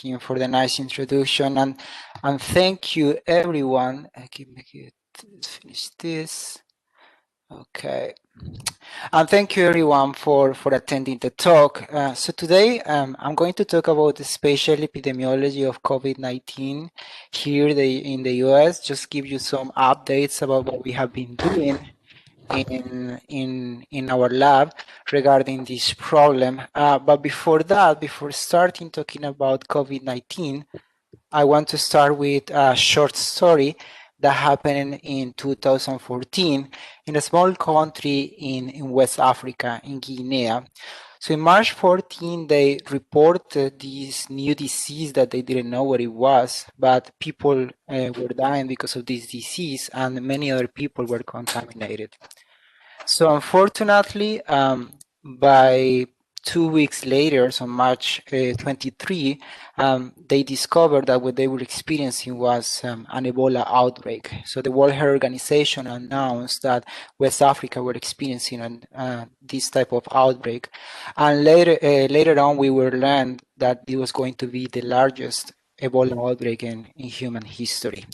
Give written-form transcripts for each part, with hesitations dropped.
Tim, for the nice introduction, and thank you everyone. I can make it finish this. Okay. And thank you everyone for attending the talk. So today I'm going to talk about the spatial epidemiology of COVID-19 here in the US, just give you some updates about what we have been doing in our lab regarding this problem. But before that, before starting talking about COVID-19, I want to start with a short story that happened in 2014 in a small country in West Africa, in Guinea. So in March 14, they reported this new disease that they didn't know what it was, but people were dying because of this disease, and many other people were contaminated. So unfortunately, by 2 weeks later, so March 23, they discovered that what they were experiencing was an Ebola outbreak. So the World Health Organization announced that West Africa were experiencing this type of outbreak. And later on, we were learned that it was going to be the largest Ebola outbreak in human history.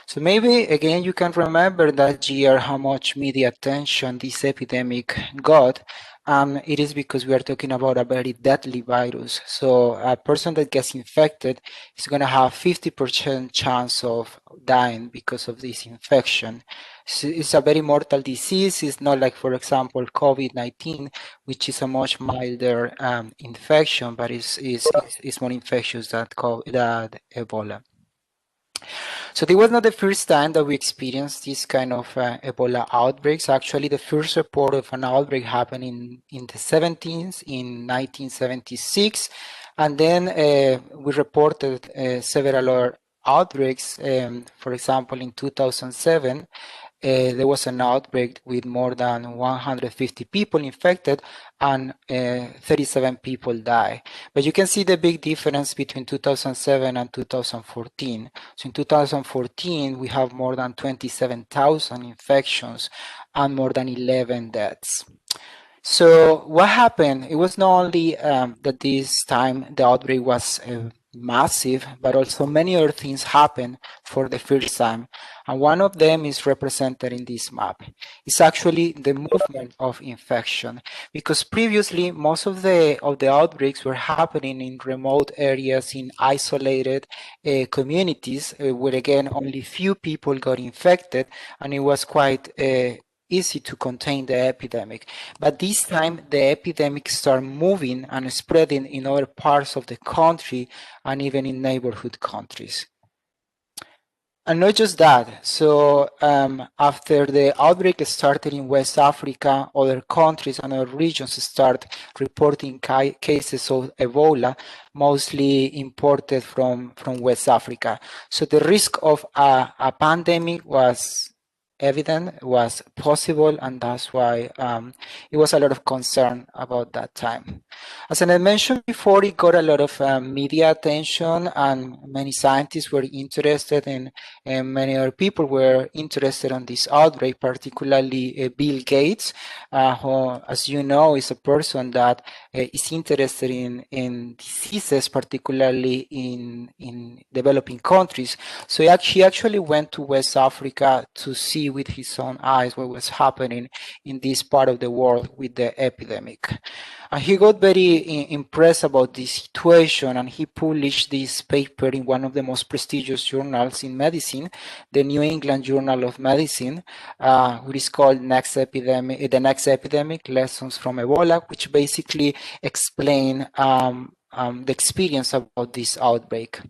So maybe again you can remember that year how much media attention this epidemic got. It is because we are talking about a very deadly virus. So a person that gets infected is going to have 50% chance of dying because of this infection. So it's a very mortal disease. It's not like, for example, COVID-19, which is a much milder infection, but it's more infectious than Ebola. So this was not the first time that we experienced this kind of Ebola outbreaks. Actually, the first report of an outbreak happened in the 17th, in 1976. And then we reported several other outbreaks. For example, in 2007, there was an outbreak with more than 150 people infected and 37 people died. But you can see the big difference between 2007 and 2014. So in 2014, we have more than 27,000 infections and more than 11 deaths. So what happened? It was not only that this time the outbreak was massive, but also many other things happened for the first time. And one of them is represented in this map. It's actually the movement of infection, because previously most of the outbreaks were happening in remote areas, in isolated communities, where again only few people got infected, and it was quite easy to contain the epidemic. But this time the epidemic started moving and spreading in other parts of the country and even in neighborhood countries. And not just that, so after the outbreak started in West Africa, other countries and other regions start reporting cases of Ebola, mostly imported from West Africa. So the risk of a pandemic was evident, was possible, and that's why it was a lot of concern about that time. As I mentioned before, it got a lot of media attention, and many scientists were interested in, and many other people were interested in this outbreak, particularly Bill Gates, who, as you know, is a person that is interested in diseases, particularly in developing countries. So he actually went to West Africa to see with his own eyes what was happening in this part of the world with the epidemic. And he got very impressed about this situation, and he published this paper in one of the most prestigious journals in medicine, the New England Journal of Medicine, which is called The Next Epidemic, Lessons from Ebola, which basically explain the experience about this outbreak.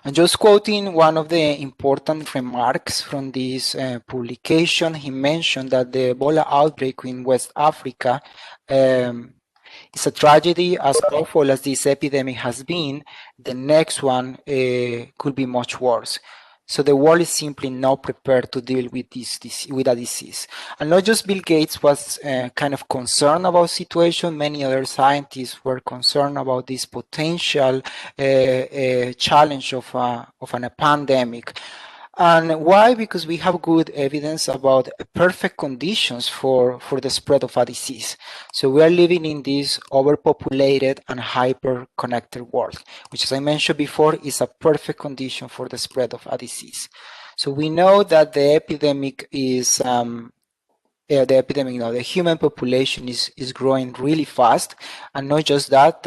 And just quoting one of the important remarks from this publication, he mentioned that the Ebola outbreak in West Africa is a tragedy. As awful as this epidemic has been, the next one could be much worse. So the world is simply not prepared to deal with with a disease. And not just Bill Gates was kind of concerned about the situation, many other scientists were concerned about this potential challenge of a pandemic. And why? Because we have good evidence about perfect conditions for the spread of a disease. So we are living in this overpopulated and hyper-connected world, which, as I mentioned before, is a perfect condition for the spread of a disease. So we know that the epidemic is the human population is growing really fast, and not just that,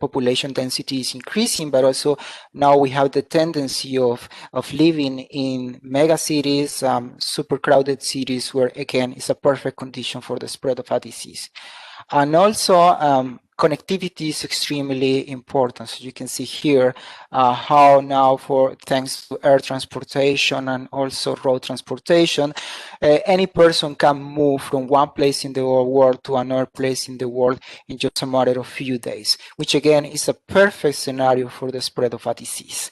population density is increasing, but also now we have the tendency of living in mega cities, super crowded cities, where again is a perfect condition for the spread of a disease. And also, connectivity is extremely important. So you can see here how now, thanks to air transportation and also road transportation, any person can move from one place in the world to another place in the world in just a matter of few days, which again is a perfect scenario for the spread of a disease.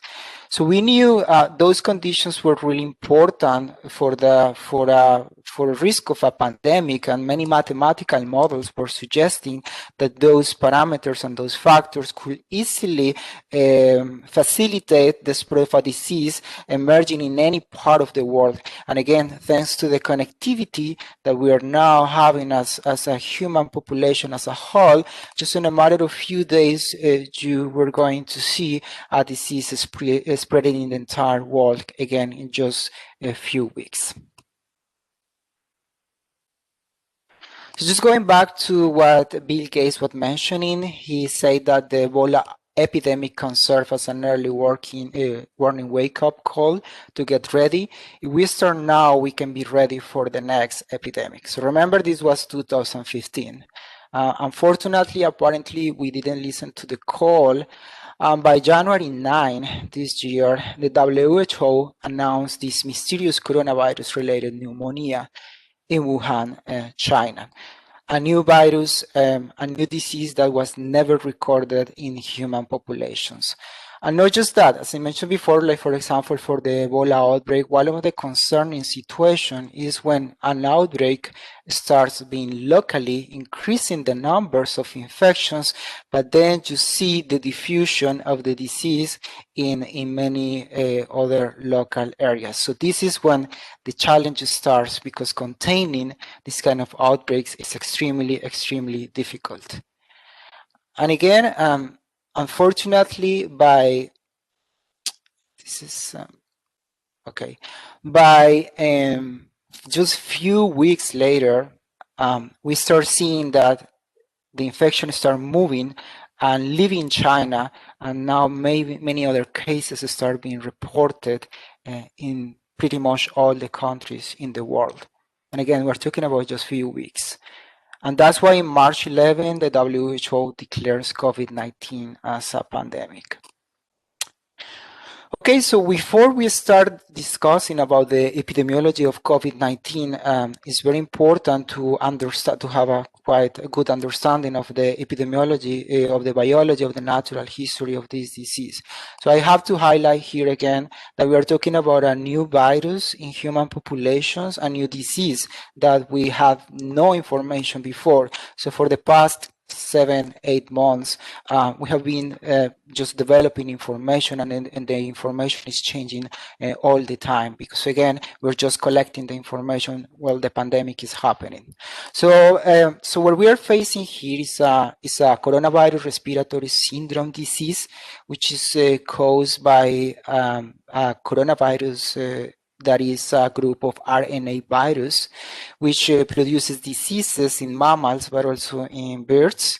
So we knew those conditions were really important for risk of a pandemic, and many mathematical models were suggesting that those parameters and those factors could easily facilitate the spread of a disease emerging in any part of the world. And again, thanks to the connectivity that we are now having as a human population as a whole, just in a matter of few days, you were going to see a disease spreading in the entire world, again, in just a few weeks. So just going back to what Bill Gates was mentioning, he said that the Ebola epidemic can serve as an early warning wake-up call to get ready. If we start now, we can be ready for the next epidemic. So remember, this was 2015. Unfortunately, apparently, we didn't listen to the call. By January 9 this year, the WHO announced this mysterious coronavirus-related pneumonia in Wuhan, China. A new virus, a new disease that was never recorded in human populations. And not just that, as I mentioned before, like for example, for the Ebola outbreak, one of the concerning situations is when an outbreak starts being locally, increasing the numbers of infections, but then you see the diffusion of the disease in many other local areas. So this is when the challenge starts, because containing this kind of outbreaks is extremely difficult. And again, unfortunately, by just few weeks later, we start seeing that the infection start moving and leaving China, and now maybe many other cases start being reported in pretty much all the countries in the world. And again, we're talking about just few weeks. And that's why in March 11, the WHO declares COVID-19 as a pandemic. Okay, so before we start discussing about the epidemiology of COVID-19, it's very important to understand, to have a quite a good understanding of the epidemiology, of the biology, of the natural history of this disease. So I have to highlight here again that we are talking about a new virus in human populations, a new disease that we have no information before. So for the past 7-8 months, we have been just developing information, and the information is changing all the time, because again, we're just collecting the information while the pandemic is happening. So what we are facing here is a coronavirus respiratory syndrome disease, which is caused by a coronavirus that is a group of RNA virus, which produces diseases in mammals, but also in birds.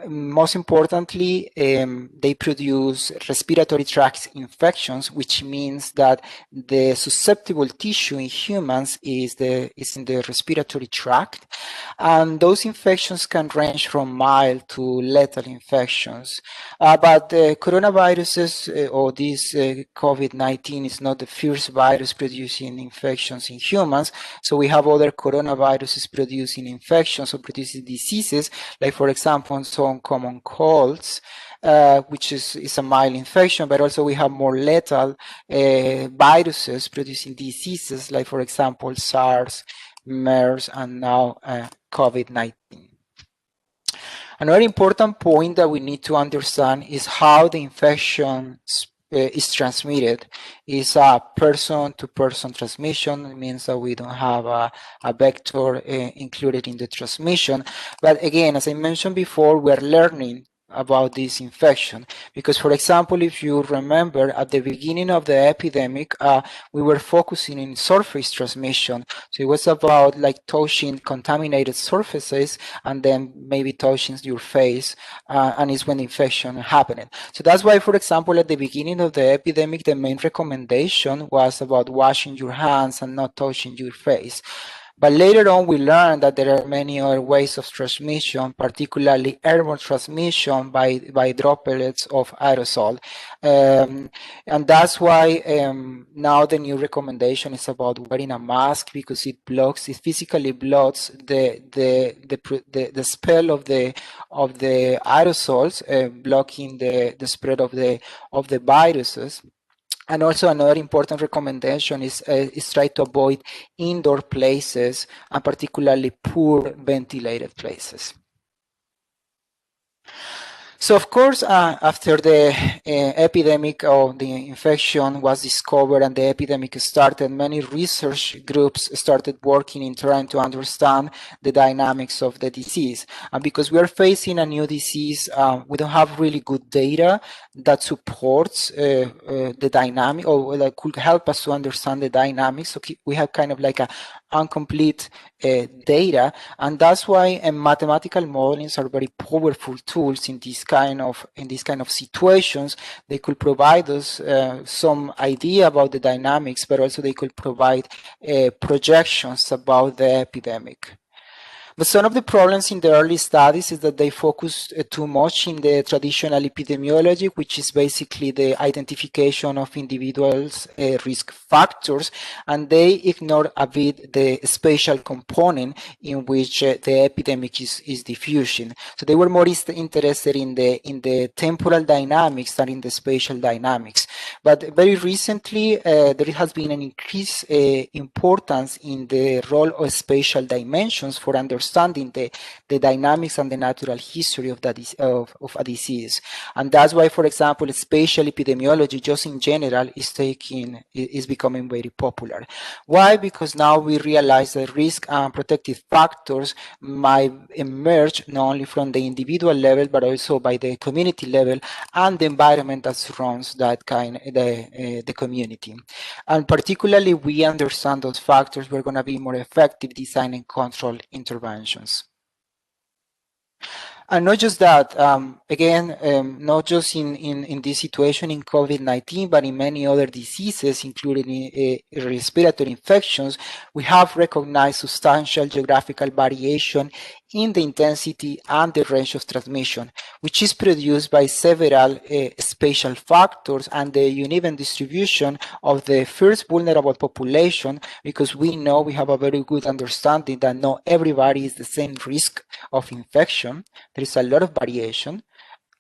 Most importantly, they produce respiratory tract infections, which means that the susceptible tissue in humans is in the respiratory tract, and those infections can range from mild to lethal infections. But the coronaviruses or this COVID-19 is not the first virus producing infections in humans. So we have other coronaviruses producing infections or producing diseases, like for example, some common colds, which is a mild infection, but also we have more lethal viruses producing diseases, like for example, SARS, MERS, and now COVID-19. Another important point that we need to understand is how the infection is transmitted is a person-to-person transmission. It means that we don't have a vector included in the transmission. But again, as I mentioned before, we're learning about this infection because, for example, if you remember at the beginning of the epidemic, we were focusing in surface transmission. So it was about like touching contaminated surfaces and then maybe touching your face, and it's when infection happened. So that's why, for example, at the beginning of the epidemic, the main recommendation was about washing your hands and not touching your face. But later on, we learned that there are many other ways of transmission, particularly airborne transmission by droplets of aerosol. And that's why now the new recommendation is about wearing a mask because it physically blocks the spell of the aerosols, blocking the spread of the viruses. And also another important recommendation is try to avoid indoor places and particularly poor ventilated places. So of course, after the epidemic or the infection was discovered and the epidemic started, many research groups started working in trying to understand the dynamics of the disease. And because we are facing a new disease, we don't have really good data that supports the dynamic or that could help us to understand the dynamics. So we have kind of like a incomplete data, and that's why mathematical modelings are very powerful tools in this kind of situations. They could provide us some idea about the dynamics, but also they could provide projections about the epidemic. But some of the problems in the early studies is that they focus too much in the traditional epidemiology, which is basically the identification of individuals' risk factors, and they ignore a bit the spatial component in which the epidemic is diffusing. So they were more interested in the temporal dynamics than in the spatial dynamics. But very recently, there has been an increased importance in the role of spatial dimensions for understanding the dynamics and the natural history of a disease. And that's why, for example, spatial epidemiology, just in general, is becoming very popular. Why? Because now we realize that risk and protective factors might emerge not only from the individual level, but also by the community level and the environment that surrounds the community. And particularly, we understand those factors, we're going to be more effective designing control interventions. And not just that, not just in this situation in COVID-19, but in many other diseases, including respiratory infections, we have recognized substantial geographical variation in the intensity and the range of transmission, which is produced by several spatial factors and the uneven distribution of the first vulnerable population, because we know we have a very good understanding that not everybody is the same risk of infection. There is a lot of variation,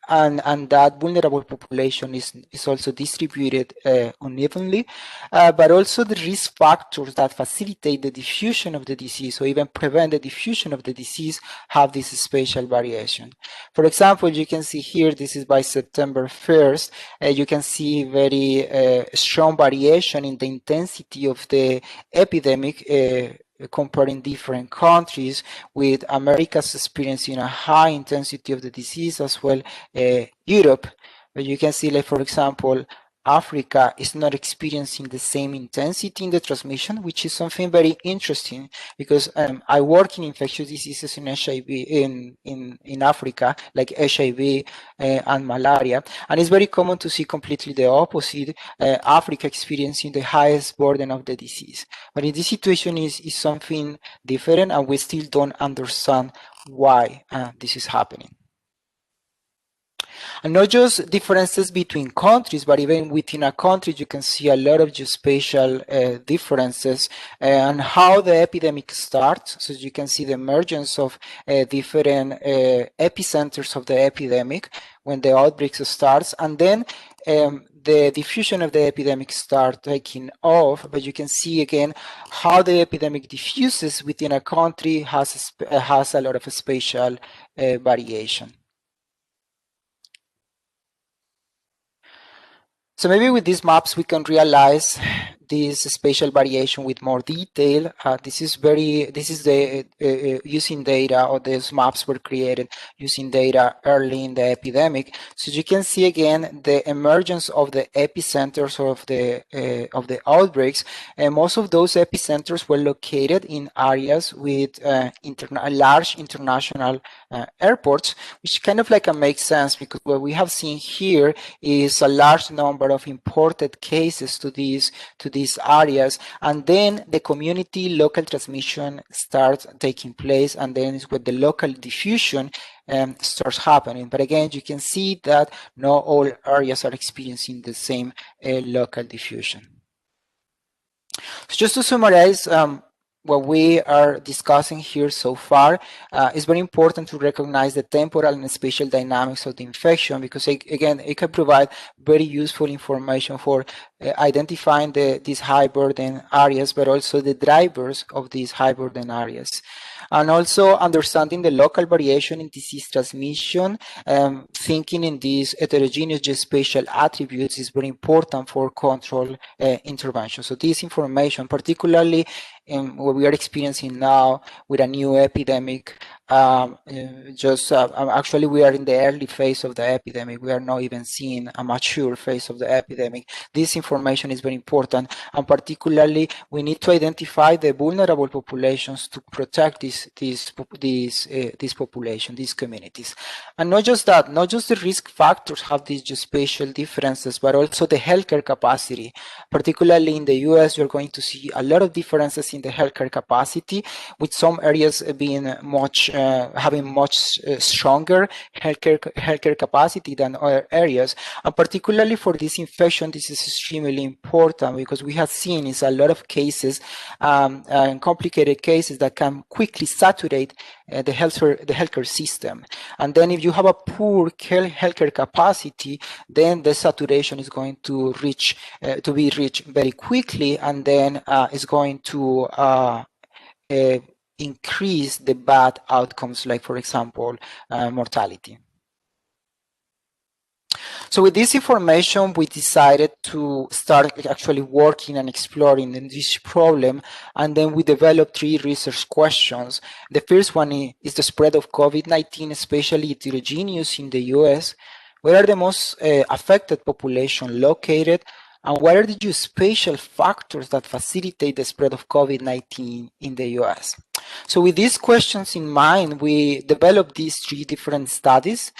and that vulnerable population is also distributed unevenly, but also the risk factors that facilitate the diffusion of the disease or even prevent the diffusion of the disease have this spatial variation. For example, you can see here, this is by September 1st, you can see very strong variation in the intensity of the epidemic comparing different countries, with Americas experiencing a high intensity of the disease as well Europe. But you can see, like, for example, Africa is not experiencing the same intensity in the transmission, which is something very interesting because I work in infectious diseases in HIV in Africa, like HIV and malaria, and it's very common to see completely the opposite. Africa experiencing the highest burden of the disease, but in this situation is something different, and we still don't understand why this is happening. And not just differences between countries, but even within a country, you can see a lot of geospatial differences and how the epidemic starts. So you can see the emergence of different epicenters of the epidemic when the outbreak starts, and then the diffusion of the epidemic start taking off. But you can see again how the epidemic diffuses within a country has a lot of spatial variation. So maybe with these maps, we can realize this spatial variation with more detail. This is the using data, or these maps were created using data early in the epidemic. So you can see again the emergence of the epicenters of the outbreaks, and most of those epicenters were located in areas with large international airports, which kind of like makes sense, because what we have seen here is a large number of imported cases to these areas, and then the community local transmission starts taking place, and then it's where the local diffusion starts happening. But again, you can see that not all areas are experiencing the same local diffusion. So just to summarize, what we are discussing here so far, it's very important to recognize the temporal and spatial dynamics of the infection, because again, it can provide very useful information for identifying these high burden areas, but also the drivers of these high burden areas. And also understanding the local variation in disease transmission, thinking in these heterogeneous geospatial attributes is very important for control intervention. So this information, particularly in what we are experiencing now with a new epidemic, actually we are in the early phase of the epidemic. We are not even seeing a mature phase of the epidemic. This information is very important, and particularly we need to identify the vulnerable populations to protect these population, these communities. And not just that, not just the risk factors have these geospatial differences, but also the healthcare capacity. Particularly in the US, you're going to see a lot of differences in the healthcare capacity, with some areas being having much stronger healthcare capacity than other areas. And particularly for this infection, this is extremely important, because we have seen is a lot of cases and complicated cases that can quickly saturate the healthcare system. And then if you have a poor healthcare capacity, then the saturation is going to be reached very quickly, and then is going to increase the bad outcomes, like, for example, mortality. So with this information, we decided to start actually working and exploring in this problem, and then we developed 3 research questions. The first one is the spread of COVID-19, especially heterogeneous in the US. Where are the most affected population located? And what are the geospatial factors that facilitate the spread of COVID-19 in the US? So with these questions in mind, we developed these 3 different studies.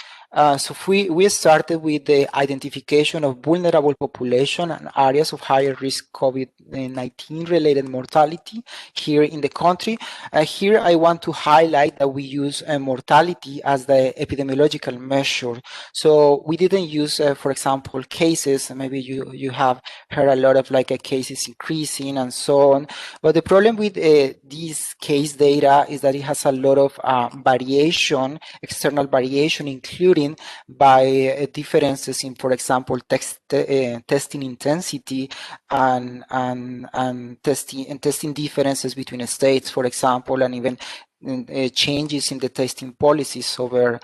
So we started with the identification of vulnerable population and areas of higher risk COVID-19 related mortality here in the country. Here I want to highlight that we use mortality as the epidemiological measure. So we didn't use, for example, cases. Maybe you have heard a lot of cases increasing and so on. But the problem with this case data is that it has a lot of variation, external variation, including by differences in, for example, testing intensity and testing differences between states, for example, and even changes in the testing policies over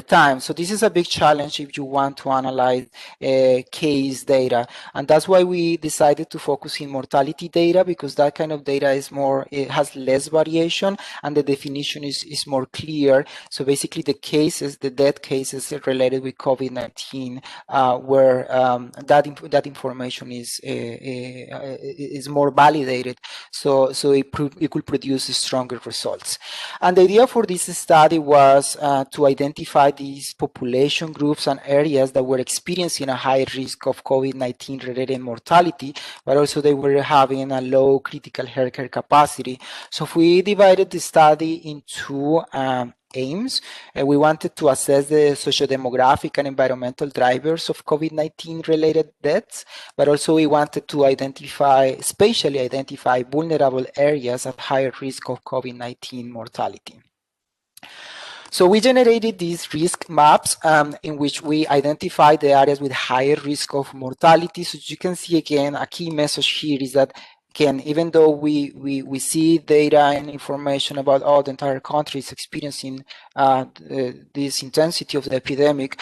time. So this is a big challenge if you want to analyze case data, and that's why we decided to focus in mortality data, because that kind of data is it has less variation, and the definition is more clear. So basically the death cases related with COVID-19 where that information is more validated, so it could produce stronger results. And the idea for this study was to identify these population groups and areas that were experiencing a high risk of COVID-19 related mortality, but also they were having a low critical healthcare capacity. So if we divided the study into aims, we wanted to assess the sociodemographic and environmental drivers of COVID-19 related deaths, but also we wanted to spatially identify vulnerable areas at higher risk of COVID-19 mortality. So we generated these risk maps in which we identified the areas with higher risk of mortality. So you can see again, a key message here is that, again, even though we see data and information about all the entire countries experiencing this intensity of the epidemic,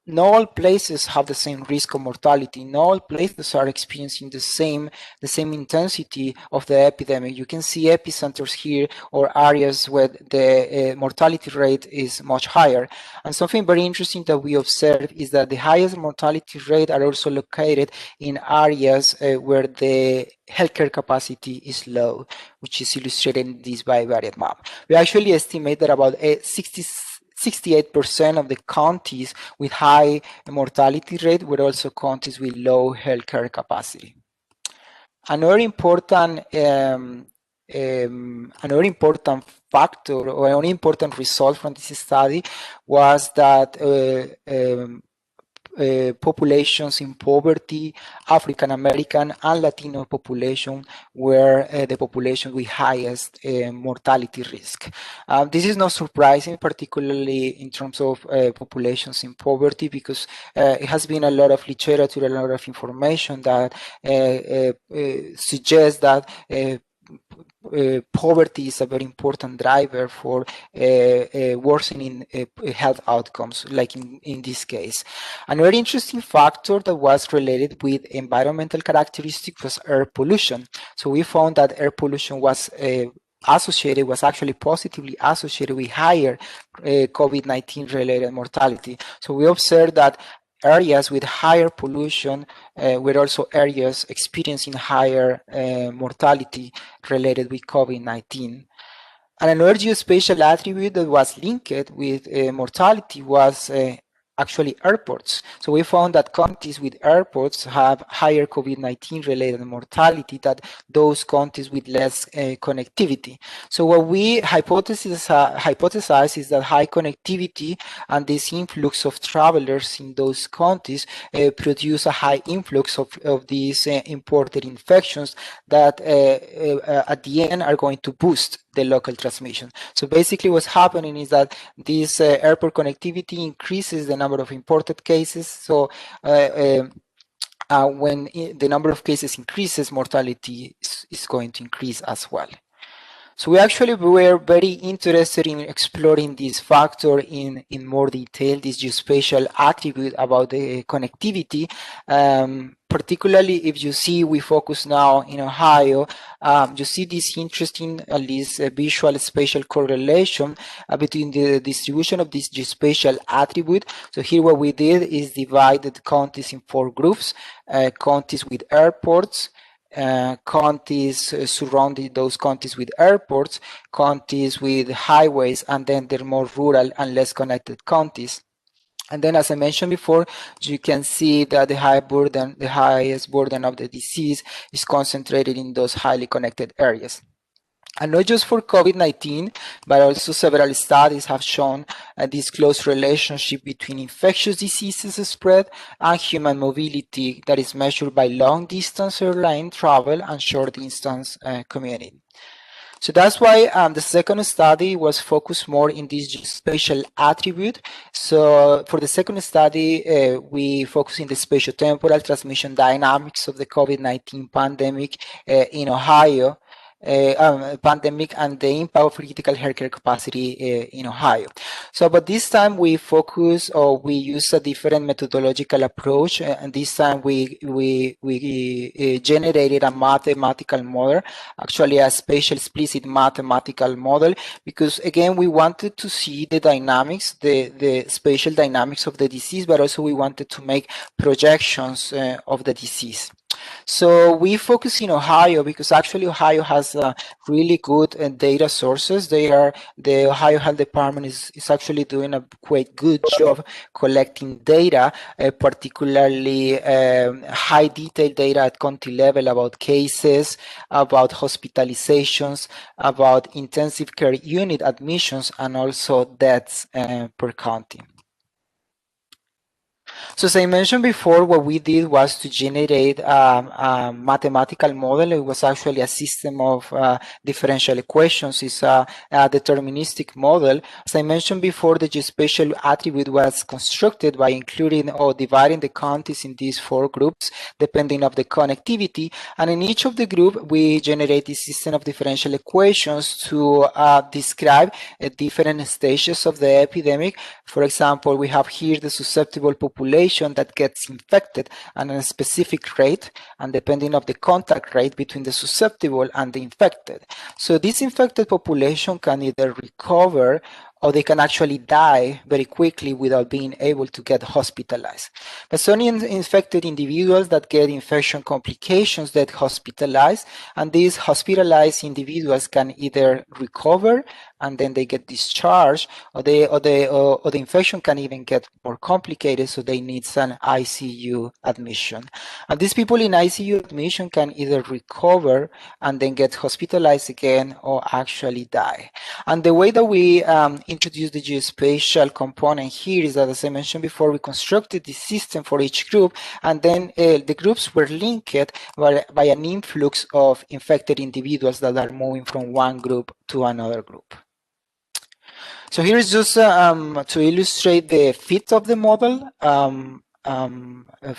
not all places have the same risk of mortality. Not all places are experiencing the same intensity of the epidemic. You can see epicenters here or areas where the mortality rate is much higher. And something very interesting that we observe is that the highest mortality rate are also located in areas where the healthcare capacity is low, which is illustrated in this bivariate map. We actually estimate that about 68% of the counties with high mortality rate were also counties with low healthcare capacity. Another important factor or an important result from this study was that populations in poverty, African American and Latino population were the population with highest mortality risk. This is not surprising, particularly in terms of populations in poverty, because it has been a lot of literature, a lot of information that suggests that poverty is a very important driver for worsening health outcomes, like in this case. Another interesting factor that was related with environmental characteristics was air pollution. So we found that air pollution was actually positively associated with higher COVID-19 related mortality. So we observed that areas with higher pollution were also areas experiencing higher mortality related with COVID-19. And another geospatial attribute that was linked with mortality was actually airports. So we found that countries with airports have higher COVID-19 related mortality than those countries with less connectivity. So what we hypothesize is that high connectivity and this influx of travelers in those countries produce a high influx of these imported infections that at the end are going to boost the local transmission. So basically what's happening is that this airport connectivity increases the number of imported cases. So when the number of cases increases, mortality is going to increase as well. So we actually were very interested in exploring this factor in more detail, this geospatial attribute about the connectivity. Particularly if you see, we focus now in Ohio, you see this interesting, at least visual spatial correlation between the distribution of this geospatial attribute. So here what we did is divided counties in 4 groups, counties with airports, counties surrounding those counties with airports, counties with highways, and then the more rural and less connected counties. And then, as I mentioned before, you can see that the highest burden of the disease is concentrated in those highly connected areas. And not just for COVID-19, but also several studies have shown this close relationship between infectious diseases spread and human mobility that is measured by long-distance airline travel and short-distance commuting. So that's why the second study was focused more in this spatial attribute. So for the second study, we focus in the spatio-temporal transmission dynamics of the COVID-19 pandemic in Ohio. Pandemic and the impact of critical healthcare capacity in Ohio. So, but this time we focus or we use a different methodological approach, and this time we generated a mathematical model, actually a spatial explicit mathematical model, because again we wanted to see the dynamics, the spatial dynamics of the disease, but also we wanted to make projections of the disease. So we focus in Ohio because actually Ohio has really good data sources. The Ohio Health Department is actually doing a quite good job collecting data, particularly high detailed data at county level about cases, about hospitalizations, about intensive care unit admissions, and also deaths per county. So as I mentioned before, what we did was to generate a mathematical model. It was actually a system of differential equations. It's a deterministic model. As I mentioned before, the geospatial attribute was constructed by including or dividing the counties in these four groups, depending on the connectivity. And in each of the group, we generate this system of differential equations to describe different stages of the epidemic. For example, we have here the susceptible population that gets infected at a specific rate, and depending on the contact rate between the susceptible and the infected. So this infected population can either recover or they can actually die very quickly without being able to get hospitalized. But some infected individuals that get infection complications that hospitalized, and these hospitalized individuals can either recover and then they get discharged, or the infection can even get more complicated, so they need an ICU admission. And these people in ICU admission can either recover and then get hospitalized again or actually die. And the way that we introduce the geospatial component here is that, as I mentioned before, we constructed this system for each group, and then the groups were linked by an influx of infected individuals that are moving from one group to another group. So here is just to illustrate the fit of the model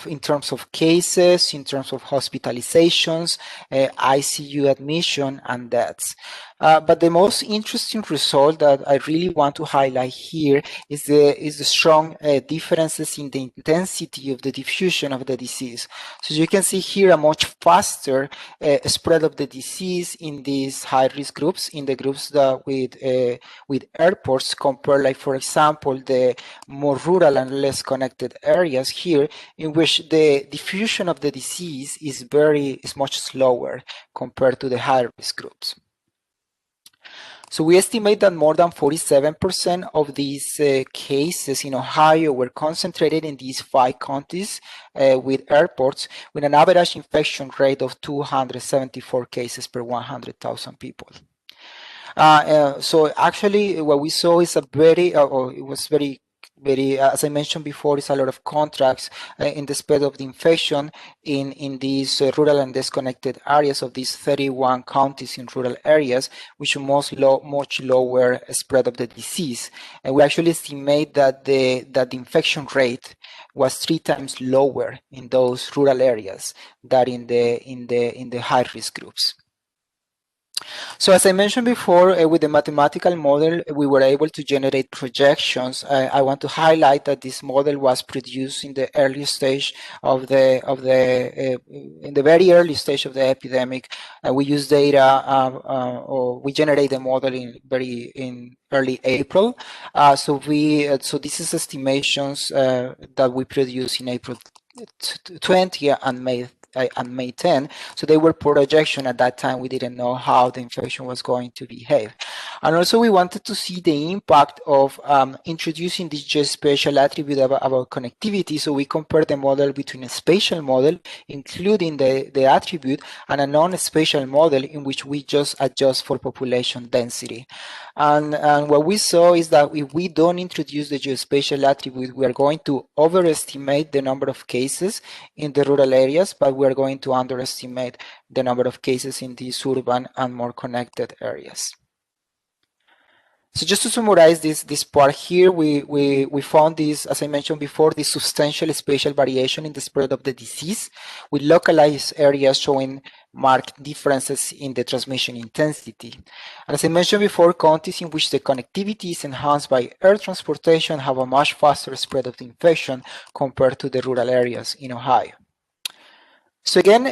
in terms of cases, in terms of hospitalizations, ICU admission, and deaths. But the most interesting result that I really want to highlight here is the strong differences in the intensity of the diffusion of the disease. So you can see here a much faster spread of the disease in these high-risk groups, in the groups that with airports, compared, like for example, the more rural and less connected areas here, in which the diffusion of the disease is much slower compared to the high-risk groups. So we estimate that more than 47% of these cases in Ohio were concentrated in these 5 counties with airports, with an average infection rate of 274 cases per 100,000 people. So actually what we saw is as I mentioned before, it's a lot of contracts in the spread of the infection in these rural and disconnected areas of these 31 counties in rural areas, which are much lower spread of the disease. And we actually estimate that the infection rate was 3 times lower in those rural areas than in the high risk groups. So as I mentioned before, with the mathematical model, we were able to generate projections. I want to highlight that this model was produced in the early stage in the very early stage of the epidemic. We use data, or we generate the model in early April. So this is estimations that we produce in April 20 and May 10. So they were projection at that time. We didn't know how the infection was going to behave. And also we wanted to see the impact of introducing this geospatial attribute about connectivity. So we compared the model between a spatial model, including the attribute, and a non-spatial model in which we just adjust for population density. And what we saw is that if we don't introduce the geospatial attribute, we are going to overestimate the number of cases in the rural areas, but we are going to underestimate the number of cases in these urban and more connected areas. So just to summarize this part here, we found this, as I mentioned before, this substantial spatial variation in the spread of the disease, with localized areas showing marked differences in the transmission intensity. And as I mentioned before, counties in which the connectivity is enhanced by air transportation have a much faster spread of the infection compared to the rural areas in Ohio. So again,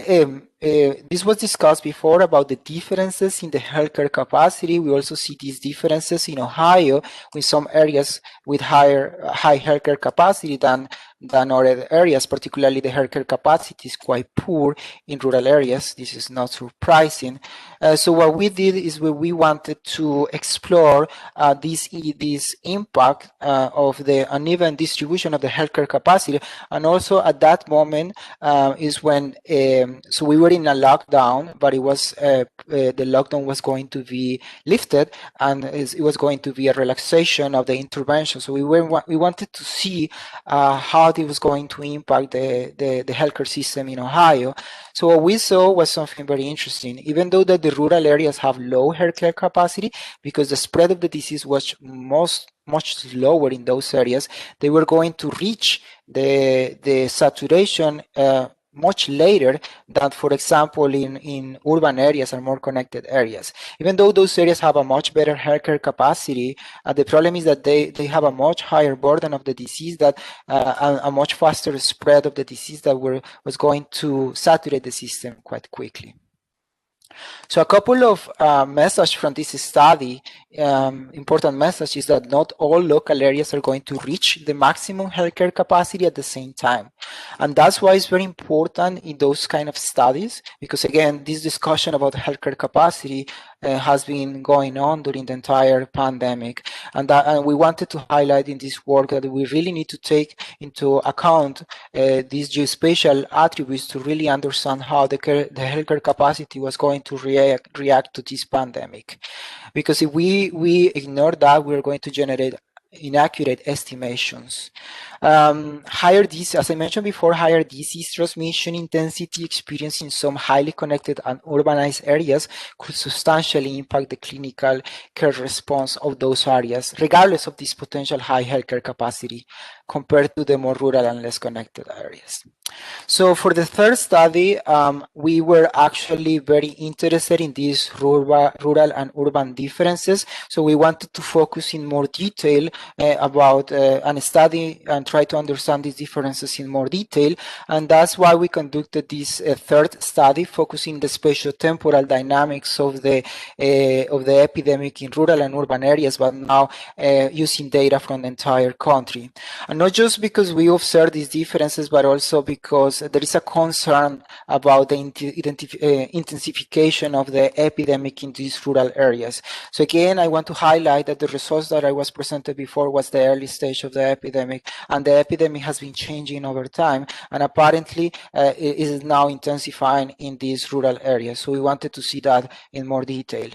this was discussed before about the differences in the healthcare capacity. We also see these differences in Ohio, with some areas with high healthcare capacity than other areas. Particularly, the healthcare capacity is quite poor in rural areas. This is not surprising. So what we did is we wanted to explore this impact of the uneven distribution of the healthcare capacity, and also at that moment is when so we were in a lockdown, but it was the lockdown was going to be lifted, and it was going to be a relaxation of the intervention. So we wanted to see how how it was going to impact the healthcare system in Ohio. So what we saw was something very interesting. Even though that the rural areas have low healthcare capacity, because the spread of the disease was much slower in those areas, they were going to reach the saturation much later than, for example, in urban areas or more connected areas. Even though those areas have a much better healthcare capacity, the problem is that they have a much higher burden of the disease, that a much faster spread of the disease that was going to saturate the system quite quickly. So a couple of messages from this study, important message is that not all local areas are going to reach the maximum healthcare capacity at the same time. And that's why it's very important in those kind of studies, because again, this discussion about healthcare capacity has been going on during the entire pandemic. And we wanted to highlight in this work that we really need to take into account these geospatial attributes to really understand how the healthcare capacity was going to react to this pandemic. Because if we ignore that, we're going to generate inaccurate estimations. Higher disease, as I mentioned before, higher disease transmission intensity experienced in some highly connected and urbanized areas could substantially impact the clinical care response of those areas, regardless of this potential high healthcare capacity, compared to the more rural and less connected areas. So for the third study, we were actually very interested in these rural and urban differences. So we wanted to focus in more detail about and study and try to understand these differences in more detail. And that's why we conducted this third study, focusing the spatio-temporal dynamics of the epidemic in rural and urban areas, but now using data from the entire country. And not just because we observed these differences, but also because there is a concern about the intensification of the epidemic in these rural areas. So again, I want to highlight that the results that I was presented before was the early stage of the epidemic, and the epidemic has been changing over time, and apparently it is now intensifying in these rural areas. So we wanted to see that in more detail.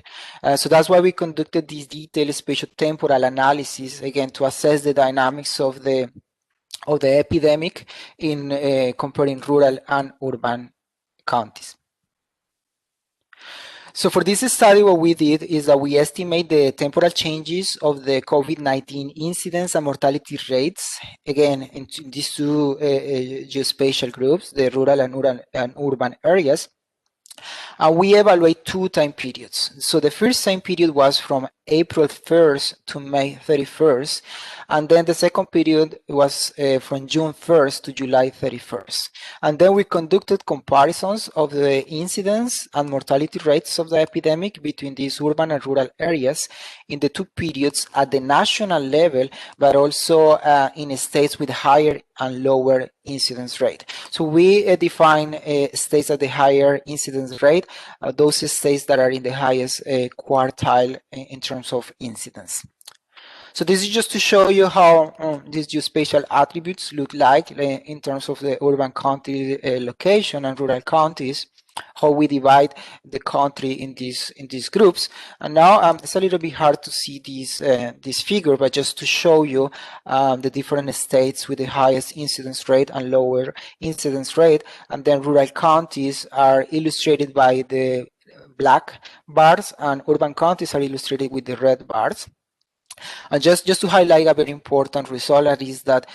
So that's why we conducted this detailed spatiotemporal analysis, again, to assess the dynamics of the epidemic in comparing rural and urban counties. So for this study, what we did is that we estimate the temporal changes of the COVID-19 incidence and mortality rates, again, in these two geospatial groups, the rural and urban areas. And we evaluate 2 time periods. So the first time period was from April 1st to May 31st. And then the second period was from June 1st to July 31st. And then we conducted comparisons of the incidence and mortality rates of the epidemic between these urban and rural areas in the 2 periods at the national level, but also in states with higher and lower incidence rate. So we define states at the higher incidence rate, those states that are in the highest quartile in terms of incidence. So this is just to show you how these geospatial attributes look like in terms of the urban county location and rural counties, how we divide the country in these groups. And now it's a little bit hard to see this figure, but just to show you the different states with the highest incidence rate and lower incidence rate, and then rural counties are illustrated by the black bars, and urban counties are illustrated with the red bars. And just to highlight a very important result is that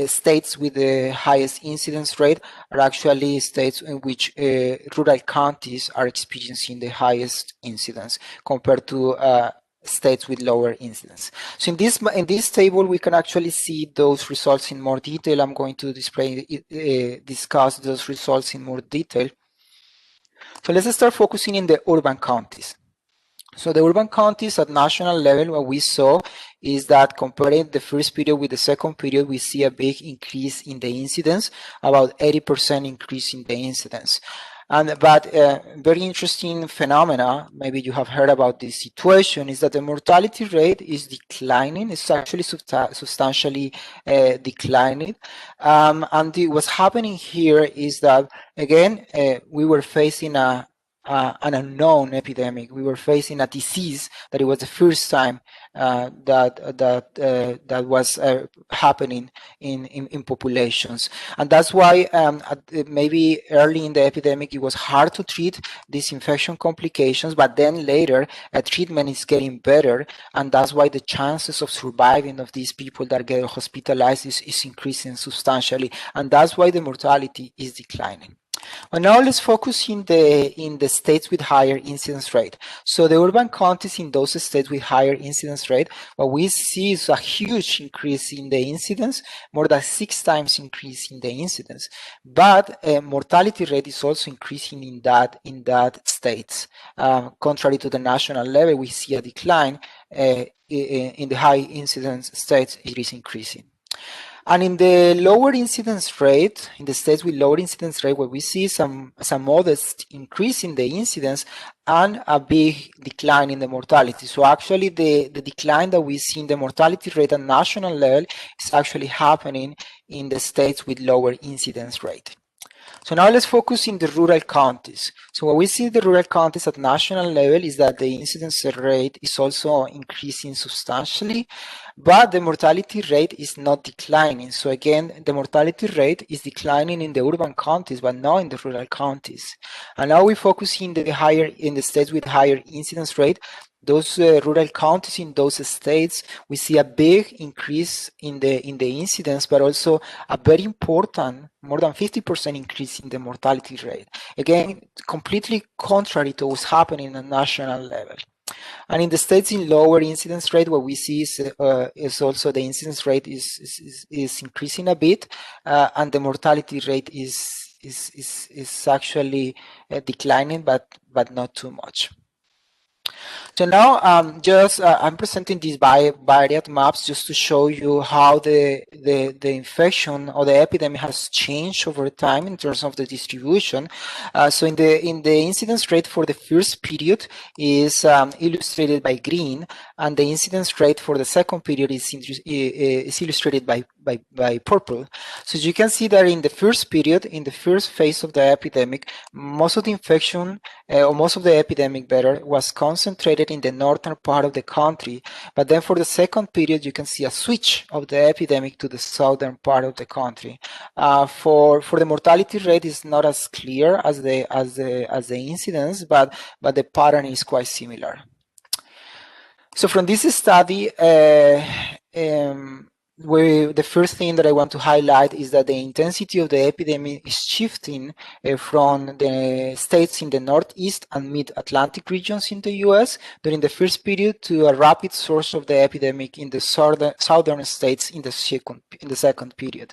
states with the highest incidence rate are actually states in which rural counties are experiencing the highest incidence compared to states with lower incidence. So in this table, we can actually see those results in more detail. I'm going to discuss those results in more detail. So let's start focusing in the urban counties. So the urban counties at national level, what we saw is that comparing the first period with the second period, we see a big increase in the incidence, about 80% increase in the incidence. But very interesting phenomena, maybe you have heard about this situation, is that the mortality rate is declining. It's actually substantially declining. And what's happening here is that, again, we were facing an unknown epidemic. We were facing a disease that it was the first time that was happening in populations. And that's why maybe early in the epidemic it was hard to treat these infection complications, but then later treatment is getting better, and that's why the chances of surviving of these people that get hospitalized is increasing substantially, and that's why the mortality is declining. And now let's focus in the states with higher incidence rate. So the urban counties in those states with higher incidence rate, what we see is a huge increase in the incidence, more than 6 times increase in the incidence. But mortality rate is also increasing in that states. Contrary to the national level, we see a decline. In the high incidence states, it is increasing. And in the lower incidence rate, in the states with lower incidence rate, where we see some modest increase in the incidence and a big decline in the mortality. So actually the decline that we see in the mortality rate at national level is actually happening in the states with lower incidence rate. So now let's focus in the rural counties. So what we see in the rural counties at national level is that the incidence rate is also increasing substantially, but the mortality rate is not declining. So again, the mortality rate is declining in the urban counties, but not in the rural counties. And now we focus in the states with higher incidence rate. Those rural counties in those states, we see a big increase in the incidence, but also a very important, more than 50% increase in the mortality rate. Again, completely contrary to what's happening at national level. And in the states in lower incidence rate, what we see is also the incidence rate is increasing a bit, and the mortality rate is actually declining, but not too much. So now I'm presenting these varied maps just to show you how the infection or the epidemic has changed over time in terms of the distribution. So in the incidence rate for the first period is illustrated by green, and the incidence rate for the second period is illustrated by purple. So you can see that in the first period, in the first phase of the epidemic, most of the infection or most of the epidemic better was concentrated in the northern part of the country, but then for the second period you can see a switch of the epidemic to the southern part of the country. For the mortality rate is not as clear as the incidence, but the pattern is quite similar. So from this study, the first thing that I want to highlight is that the intensity of the epidemic is shifting from the states in the Northeast and Mid-Atlantic regions in the US during the first period to a rapid source of the epidemic in the southern states in the second period.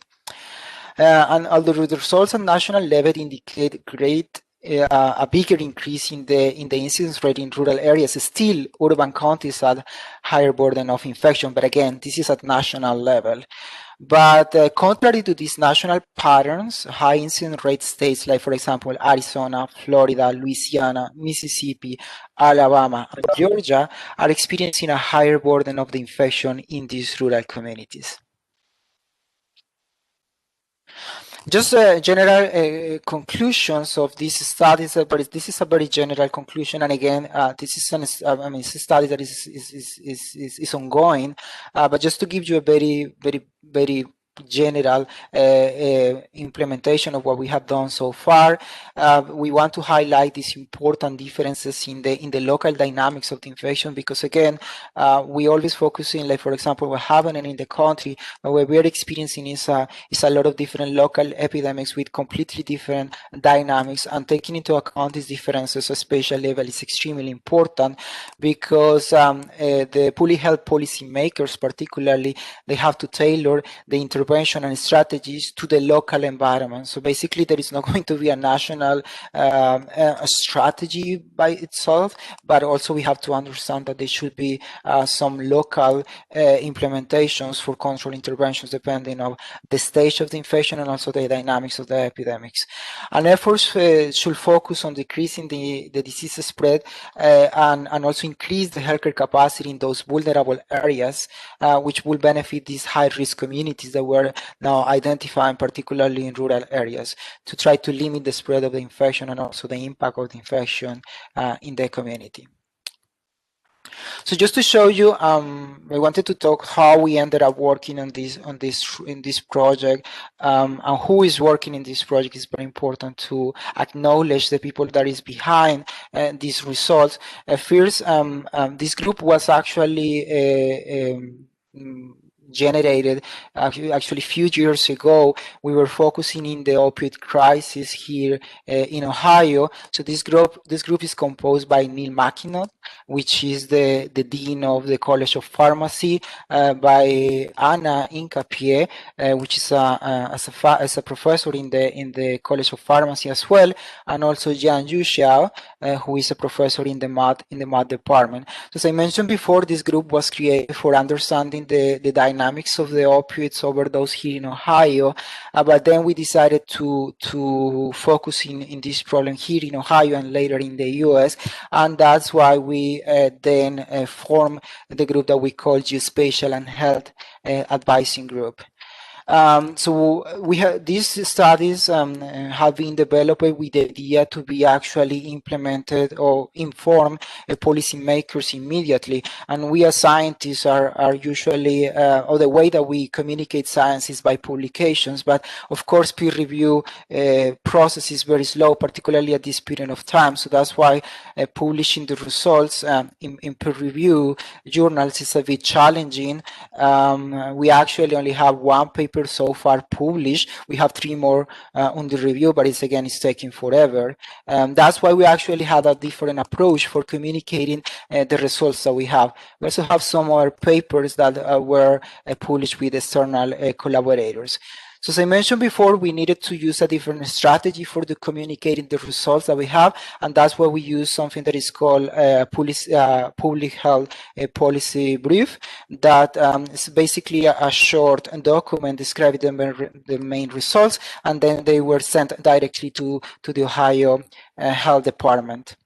And although the results at national level indicate a bigger increase in the incidence rate in rural areas, still urban counties had higher burden of infection. But again, this is at national level. But contrary to these national patterns, high incidence rate states like, for example, Arizona, Florida, Louisiana, Mississippi, Alabama, and Georgia are experiencing a higher burden of the infection in these rural communities. Just general conclusions of these studies, but this is a very general conclusion. And again, this is it's a study that is ongoing. But just to give you a very general implementation of what we have done so far, we want to highlight these important differences in the local dynamics of the infection, because again, we always focus in, like, for example, what happening in the country, but what we are experiencing is a lot of different local epidemics with completely different dynamics, and taking into account these differences at spatial level is extremely important, because the public health policy makers particularly, they have to tailor the intervention and strategies to the local environment. So basically there is not going to be a national strategy by itself, but also we have to understand that there should be some local implementations for control interventions depending on the stage of the infection and also the dynamics of the epidemics. And efforts should focus on decreasing the disease spread and also increase the healthcare capacity in those vulnerable areas, which will benefit these high-risk communities that we're now identifying, particularly in rural areas, to try to limit the spread of the infection and also the impact of the infection in the community. So just to show you, I wanted to talk how we ended up working on this project, and who is working in this project. Is very important to acknowledge the people that is behind these results. First, this group was actually generated actually a few years ago. We were focusing in the opioid crisis here in Ohio. So this group is composed by Neil Mackinac, which is the dean of the College of Pharmacy, by Anna Incapie, which is as a professor in the College of Pharmacy as well, and also Jian Yuxiao, who is a professor in the math department. So as I mentioned before, this group was created for understanding the dynamics of the opioids overdose here in Ohio, but then we decided to focus in this problem here in Ohio and later in the U.S., and that's why we then formed the group that we call Geospatial and Health Advising Group. So we have these studies have been developed with the idea to be actually implemented or inform policymakers immediately. And we as scientists are usually, or the way that we communicate science is by publications, but of course peer review process is very slow, particularly at this period of time. So that's why publishing the results in peer review journals is a bit challenging. We actually only have one paper so far published. We have 3 more under review, but it's taking forever. That's why we actually had a different approach for communicating the results that we have. We also have some other papers that were published with external collaborators. So as I mentioned before, we needed to use a different strategy for the communicating the results that we have, and that's why we use something that is called public health policy brief. That is basically a short document describing the main results, and then they were sent directly to the Ohio Health Department.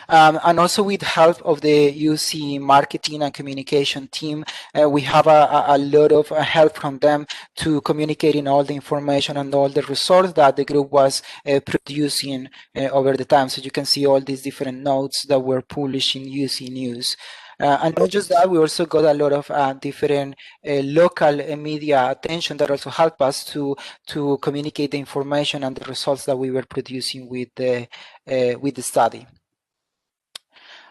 And also with help of the UC marketing and communication team, we have a lot of help from them to communicating all the information and all the results that the group was producing over the time. So you can see all these different notes that were published in UC News. And not just that, we also got a lot of different local media attention that also helped us to communicate the information and the results that we were producing with the study.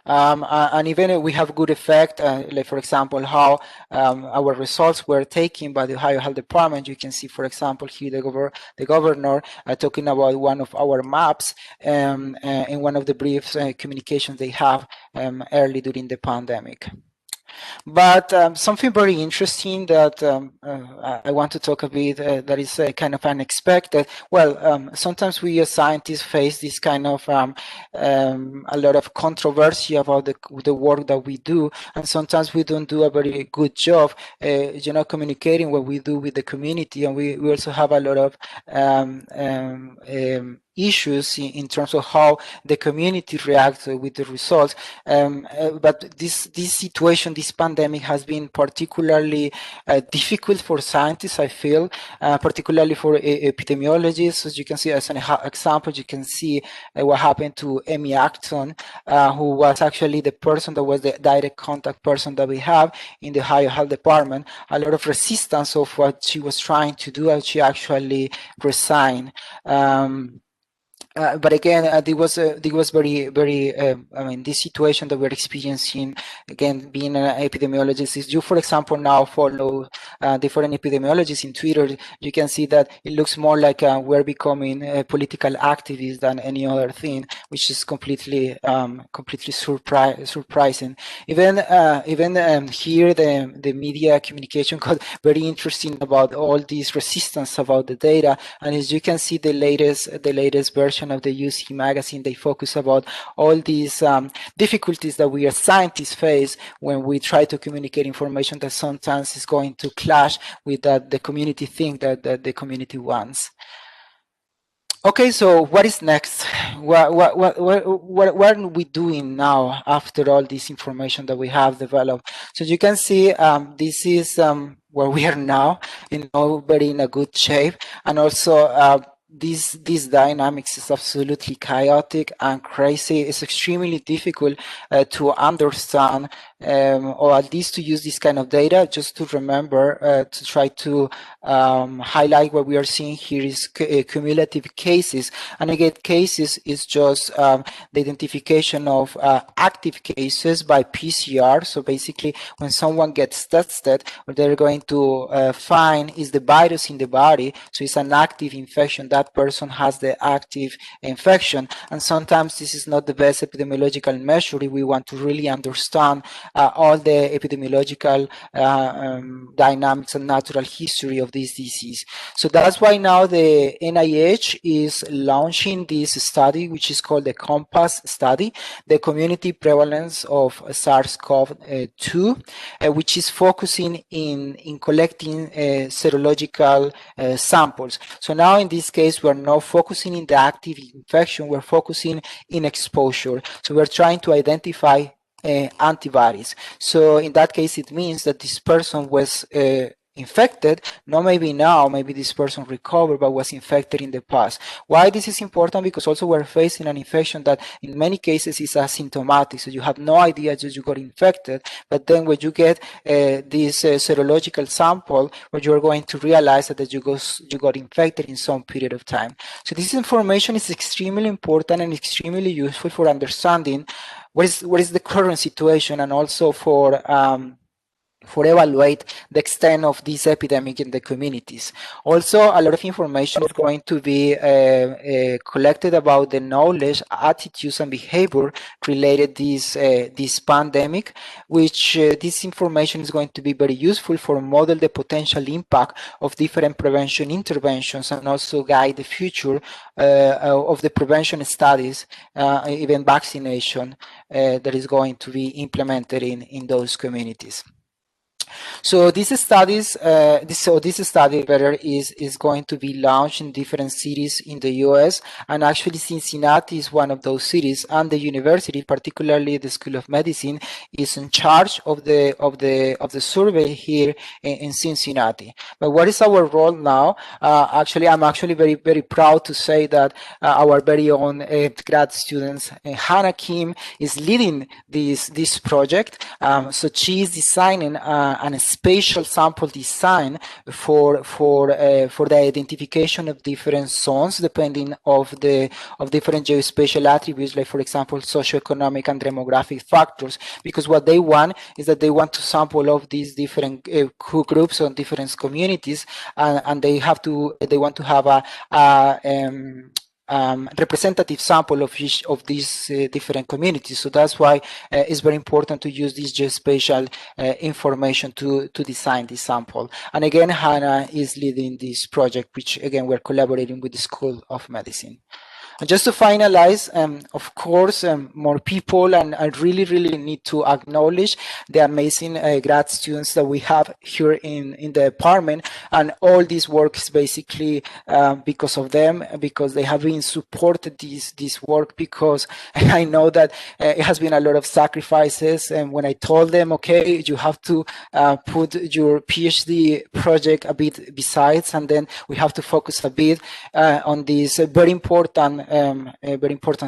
And even we have good effect, like for example, how our results were taken by the Ohio Health Department. You can see, for example, here the governor talking about one of our maps in one of the brief communications they have early during the pandemic. But something very interesting that I want to talk a bit that is kind of unexpected. Well, sometimes we as scientists face this kind of a lot of controversy about the work that we do, and sometimes we don't do a very good job, communicating what we do with the community, and we also have a lot of issues in terms of how the community reacts with the results. But this situation, this pandemic has been particularly difficult for scientists, I feel, particularly for epidemiologists. As you can see, as an example, you can see what happened to Amy Acton, who was actually the person that was the direct contact person that we have in the Ohio Health Department. A lot of resistance of what she was trying to do, and she actually resigned. But again, it was very, very. I mean, this situation that we're experiencing, again, being an epidemiologist, is you, for example, now follow different epidemiologists in Twitter. You can see that it looks more like we're becoming political activists than any other thing, which is completely surprising. Even here, the media communication got very interesting about all this resistance about the data, and as you can see, the latest version of the UC magazine, they focus about all these difficulties that we as scientists face when we try to communicate information that sometimes is going to clash with the community think that the community wants. Okay, so what is next? What are we doing now after all this information that we have developed? So you can see this is where we are now, very in a good shape, and also these dynamics is absolutely chaotic and crazy. It's extremely difficult to understand, or at least to use this kind of data, just to remember to try to highlight what we are seeing here is cumulative cases. And again, cases is just the identification of active cases by PCR. So basically, when someone gets tested, what they're going to find is the virus in the body. So it's an active infection. That person has the active infection. And sometimes this is not the best epidemiological measure if we want to really understand all the epidemiological dynamics and natural history of this disease. So that's why now the NIH is launching this study, which is called the COMPASS study, the community prevalence of SARS-CoV-2, which is focusing in collecting serological samples. So now in this case, we're not focusing in the active infection, we're focusing in exposure. So we're trying to identify antibodies. So in that case, it means that this person was infected, not maybe now, maybe this person recovered, but was infected in the past. Why this is important? Because also we're facing an infection that in many cases is asymptomatic. So you have no idea that you got infected, but then when you get this serological sample, where you're going to realize that you got infected in some period of time. So this information is extremely important and extremely useful for understanding what is the current situation, and also for evaluate the extent of this epidemic in the communities. Also, a lot of information is going to be collected about the knowledge, attitudes, and behavior related this pandemic, which this information is going to be very useful for model the potential impact of different prevention interventions, and also guide the future of the prevention studies, even vaccination that is going to be implemented in those communities. So these studies, this study better is going to be launched in different cities in the U.S. and actually Cincinnati is one of those cities, and the university, particularly the School of Medicine, is in charge of the survey here in Cincinnati. But what is our role now? Actually, I'm actually very proud to say that our very own grad students, Hannah Kim, is leading this project. So she is designing a spatial sample design for the identification of different zones depending of different geospatial attributes, like for example socioeconomic and demographic factors, because what they want is that they want to sample of these different groups or different communities, and they want to have a representative sample of each of these different communities. So that's why it's very important to use this geospatial information to design this sample. And again, Hannah is leading this project, which again, we're collaborating with the School of Medicine. And just to finalize, of course, more people, and I really need to acknowledge the amazing grad students that we have here in the department, and all this work is basically because of them, because they have been supported this work, because I know that it has been a lot of sacrifices, and when I told them, okay, you have to put your PhD project a bit besides, and then we have to focus a bit on this very important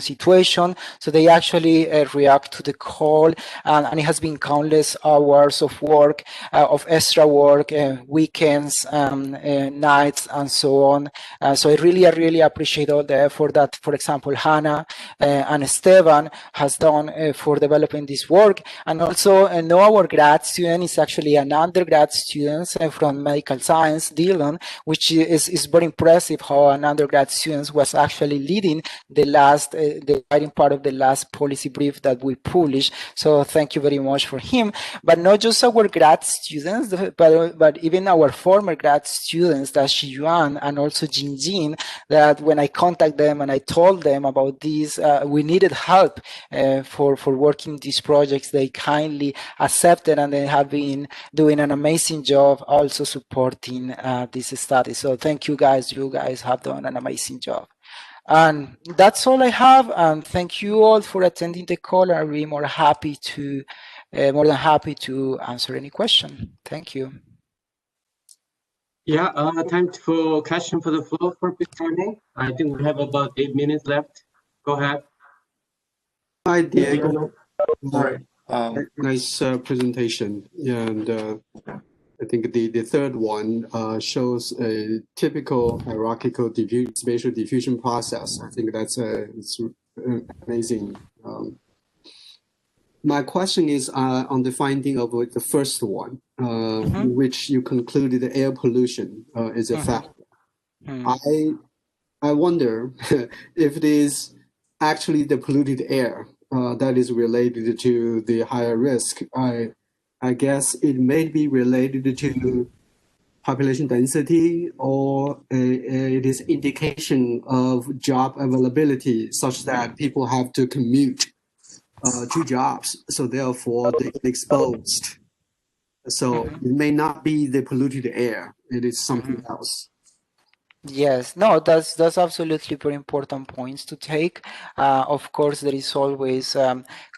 situation. So they actually react to the call, and it has been countless hours of work, of extra work, weekends, nights, and so on. So I really appreciate all the effort that, for example, Hannah and Esteban has done for developing this work. And also know our grad student is actually an undergrad student from medical science, Dylan, which is very impressive how an undergrad student was actually leading the writing part of the last policy brief that we published. So thank you very much for him. But not just our grad students, but even our former grad students, that Xiyuan and also Jinjin, that when I contacted them and I told them about this, we needed help for working these projects, they kindly accepted, and they have been doing an amazing job also supporting this study. So thank you guys. You guys have done an amazing job. And that's all I have. And thank you all for attending the call. I'll be more than happy to answer any question. Thank you. Yeah, time for question for the floor for quick timing. I think we have about 8 minutes left. Go ahead. Hi, Diego. Sorry. Nice presentation. And I think the third one shows a typical hierarchical spatial diffusion process. I think that's it's amazing. My question is on the finding of the first one, which you concluded the air pollution is a factor. I wonder if it is actually the polluted air that is related to the higher risk. I guess it may be related to population density, or it is indication of job availability, such that people have to commute to jobs, so therefore they get exposed. So it may not be the polluted air; it is something else. Yes, no, that's absolutely very important points to take. Of course, there is always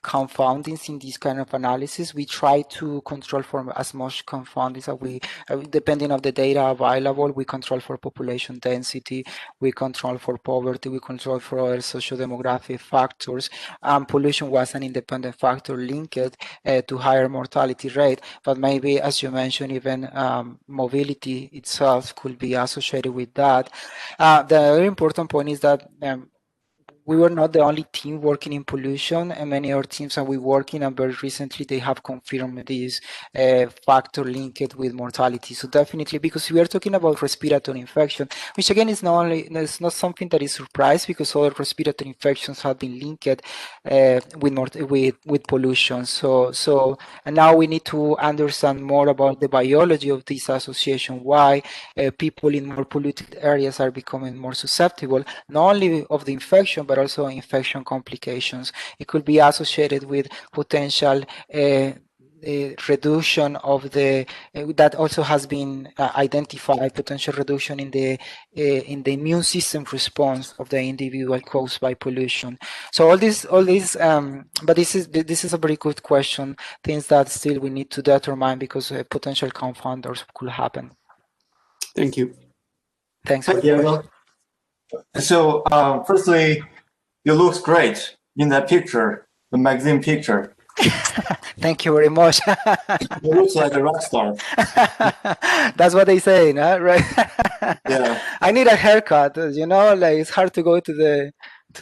confoundings in this kind of analysis. We try to control for as much confoundings as we, depending on the data available, we control for population density, we control for poverty, we control for other socio-demographic factors. Pollution was an independent factor linked to higher mortality rate, but maybe, as you mentioned, even mobility itself could be associated with that. The very important point is that we were not the only team working in pollution, and many other teams that we work in, and very recently they have confirmed this factor linked with mortality. So definitely, because we are talking about respiratory infection, which again is not only, it's not something that is surprise, because other respiratory infections have been linked with pollution. So and now we need to understand more about the biology of this association, why people in more polluted areas are becoming more susceptible, not only of the infection, but also infection complications. It could be associated with potential reduction of the that also has been identified, potential reduction in the immune system response of the individual caused by pollution. So all this but this is a very good question, things that still we need to determine, because potential confounders could happen. Thank you. Thanks Hi, for the Diego. So firstly, you look great in that picture, the magazine picture. Thank you very much. You look like a rock star. That's what they say, no? Right? Yeah. I need a haircut. Like it's hard to go to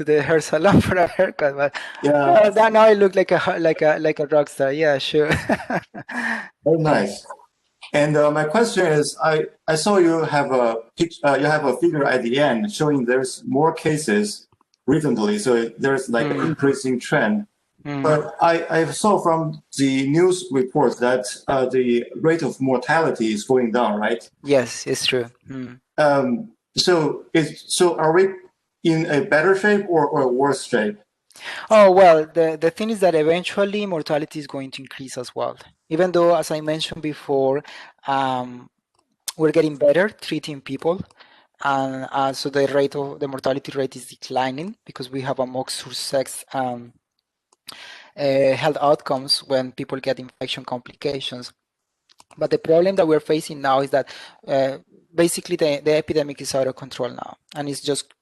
the hair salon for a haircut, but Yeah. that now I look like a rock star. Yeah, sure. Very nice. And my question is, I saw you have a figure at the end showing there's more cases recently, so there's like an increasing trend. But I saw from the news reports that the rate of mortality is going down, right? Yes, it's true. So are we in a better shape or a worse shape? Oh, well, the thing is that eventually mortality is going to increase as well. Even though, as I mentioned before, we're getting better treating people, and so the mortality rate is declining, because we have a more success health outcomes when people get infection complications. But the problem that we're facing now is that basically the epidemic is out of control now, and it's just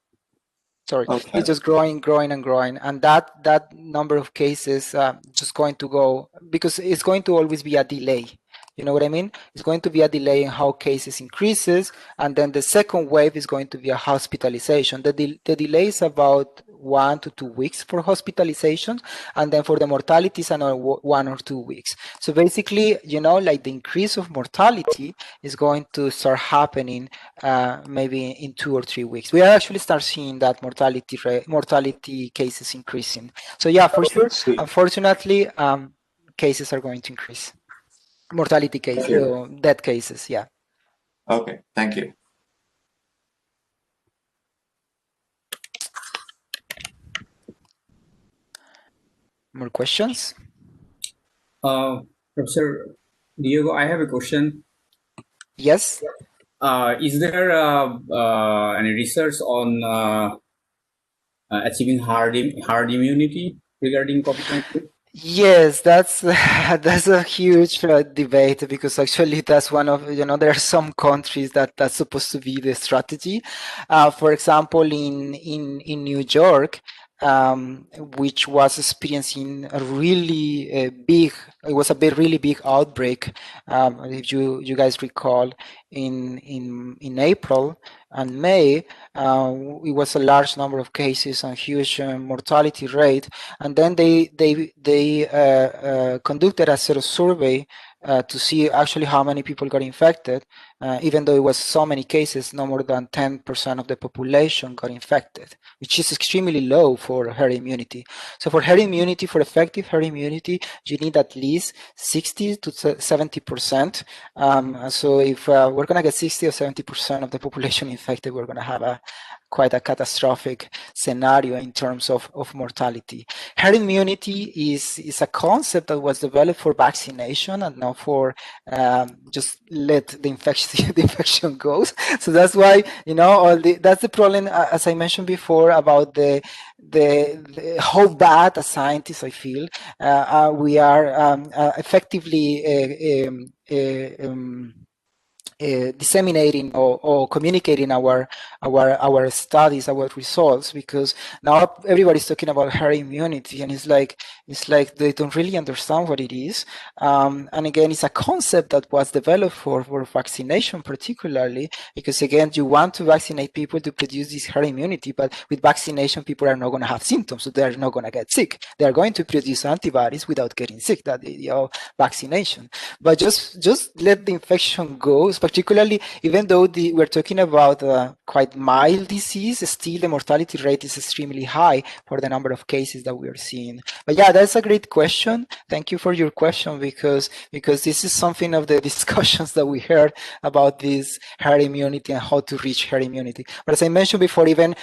it's just growing and growing, and that number of cases just going to go, because it's going to always be a delay. You know what I mean? It's going to be a delay in how cases increases, and then the second wave is going to be a hospitalization. The delay is about 1 to 2 weeks for hospitalization, and then for the mortality is another 1 or 2 weeks. So basically, like the increase of mortality is going to start happening maybe in 2 or 3 weeks. We actually start seeing that mortality cases increasing. So yeah, for sure. Unfortunately, cases are going to increase. Mortality cases, death cases, yeah. Okay, thank you. More questions? Professor Diego, I have a question. Yes. Is there any research on achieving herd immunity regarding COVID-19? Yes, that's that's a huge debate because actually that's one of, there are some countries that that's supposed to be the strategy. For example, in New York, which was experiencing a really big, it was a really big outbreak. If you guys recall, in April and May, it was a large number of cases and huge mortality rate. And then they conducted a sort of survey to see actually how many people got infected. Even though it was so many cases, no more than 10% of the population got infected, which is extremely low for herd immunity. So for herd immunity, for effective herd immunity, you need at least 60 to 70%. So if we're going to get 60 or 70% of the population infected, we're going to have quite a catastrophic scenario in terms of mortality. Herd immunity is a concept that was developed for vaccination and not for just let the infection the infection goes. So that's why, that's the problem, as I mentioned before, about how bad as scientists I feel we are effectively disseminating or communicating our studies, our results, because now everybody's talking about herd immunity, and it's like they don't really understand what it is. And again, it's a concept that was developed for vaccination, particularly because again, you want to vaccinate people to produce this herd immunity, but with vaccination, people are not going to have symptoms, so they're not going to get sick. They are going to produce antibodies without getting sick. That vaccination, but just let the infection go. Particularly, even though we're talking about quite mild disease, still the mortality rate is extremely high for the number of cases that we are seeing. But yeah, that's a great question. Thank you for your question, because this is something of the discussions that we heard about this herd immunity and how to reach herd immunity. But as I mentioned before, even